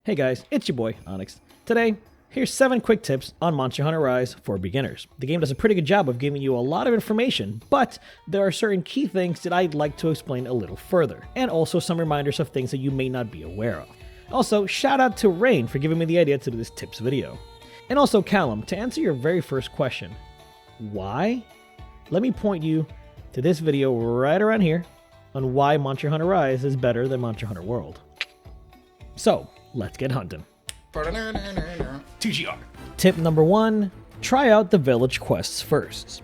Hey guys, it's your boy, Onix. Today, here's 7 quick tips on Monster Hunter Rise for beginners. The game does a pretty good job of giving you a lot of information, but there are certain key things that I'd like to explain a little further, and also some reminders of things that you may not be aware of. Also, shout out to Rain for giving me the idea to do this tips video. And also Callum, to answer your very first question, why? Let me point you to this video right around here on why Monster Hunter Rise is better than Monster Hunter World. So, let's get hunting. TGR. Tip number 1, try out the village quests first.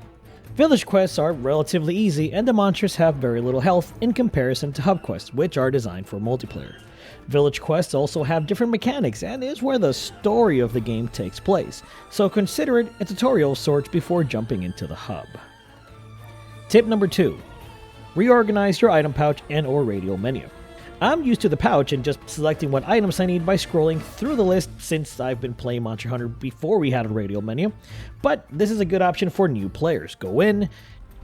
Village quests are relatively easy and the monsters have very little health in comparison to hub quests, which are designed for multiplayer. Village quests also have different mechanics and is where the story of the game takes place, so consider it a tutorial of sorts before jumping into the hub. Tip number 2, reorganize your item pouch and or radial menu. I'm used to the pouch and just selecting what items I need by scrolling through the list since I've been playing Monster Hunter before we had a radial menu, but this is a good option for new players. Go in,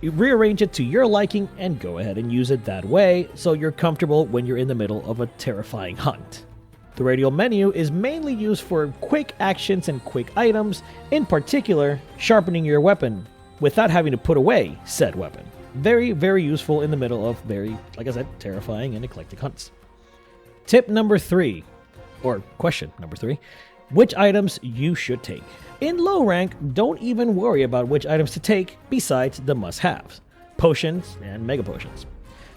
rearrange it to your liking, and go ahead and use it that way so you're comfortable when you're in the middle of a terrifying hunt. The radial menu is mainly used for quick actions and quick items, in particular, sharpening your weapon without having to put away said weapon. Very, very useful in the middle of very, like I said, terrifying and eclectic hunts. Tip number 3, or question number 3, which items you should take. In low rank, don't even worry about which items to take besides the must-haves, potions and mega potions.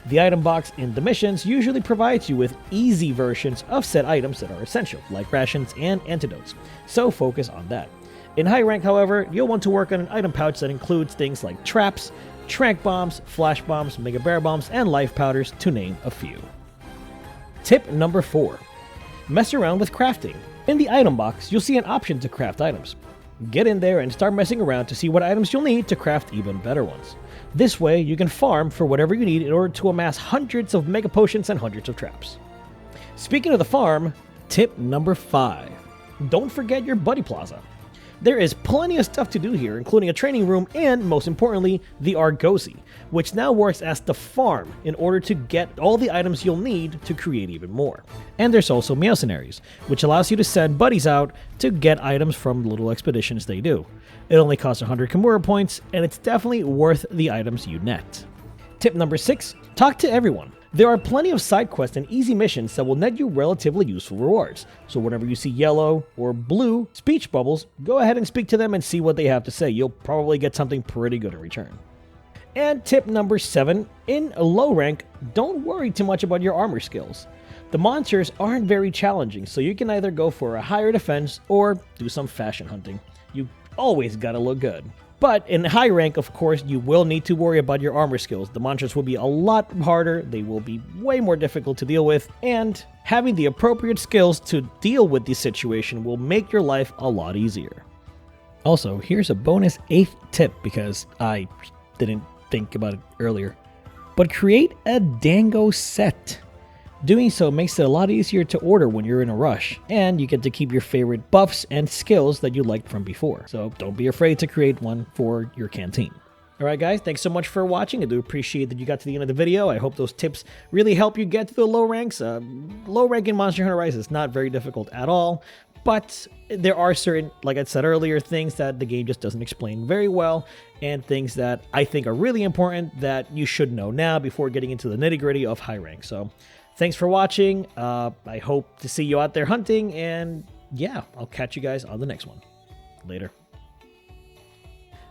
The item box in the missions usually provides you with easy versions of said items that are essential, like rations and antidotes, so focus on that. In high rank, however, you'll want to work on an item pouch that includes things like traps, trank bombs, flash bombs, mega bear bombs, and life powders, to name a few. Tip number 4, mess around with crafting. In the item box, you'll see an option to craft items. Get in there and start messing around to see what items you'll need to craft even better ones. This way, you can farm for whatever you need in order to amass hundreds of mega potions and hundreds of traps. Speaking of the farm, tip number 5, don't forget your buddy Plaza. There is plenty of stuff to do here, including a training room and, most importantly, the Argosy, which now works as the farm in order to get all the items you'll need to create even more. And there's also mercenaries, which allows you to send buddies out to get items from little expeditions they do. It only costs 100 Kimura points, and it's definitely worth the items you net. Tip number 6, talk to everyone. There are plenty of side quests and easy missions that will net you relatively useful rewards, so whenever you see yellow or blue speech bubbles, go ahead and speak to them and see what they have to say. You'll probably get something pretty good in return. And tip number 7, in a low rank, don't worry too much about your armor skills. The monsters aren't very challenging, so you can either go for a higher defense or do some fashion hunting. You always gotta look good. But in high rank, of course, you will need to worry about your armor skills. The monsters will be a lot harder, they will be way more difficult to deal with, and having the appropriate skills to deal with this situation will make your life a lot easier. Also, here's a bonus 8th tip because I didn't think about it earlier. But create a Dango set. Doing so makes it a lot easier to order when you're in a rush, and you get to keep your favorite buffs and skills that you liked from before. So don't be afraid to create one for your canteen. Alright guys, thanks so much for watching. I do appreciate that you got to the end of the video. I hope those tips really help you get to the low ranks. Low rank in Monster Hunter Rise is not very difficult at all, but there are certain, like I said earlier, things that the game just doesn't explain very well, and things that I think are really important that you should know now before getting into the nitty-gritty of high rank. So thanks for watching. I hope to see you out there hunting, and yeah, I'll catch you guys on the next one. Later.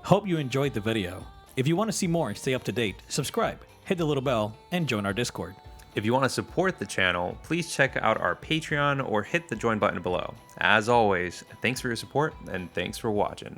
Hope you enjoyed the video. If you want to see more and stay up to date, subscribe, hit the little bell, and join our Discord. If you want to support the channel, please check out our Patreon or hit the join button below. As always, thanks for your support and thanks for watching.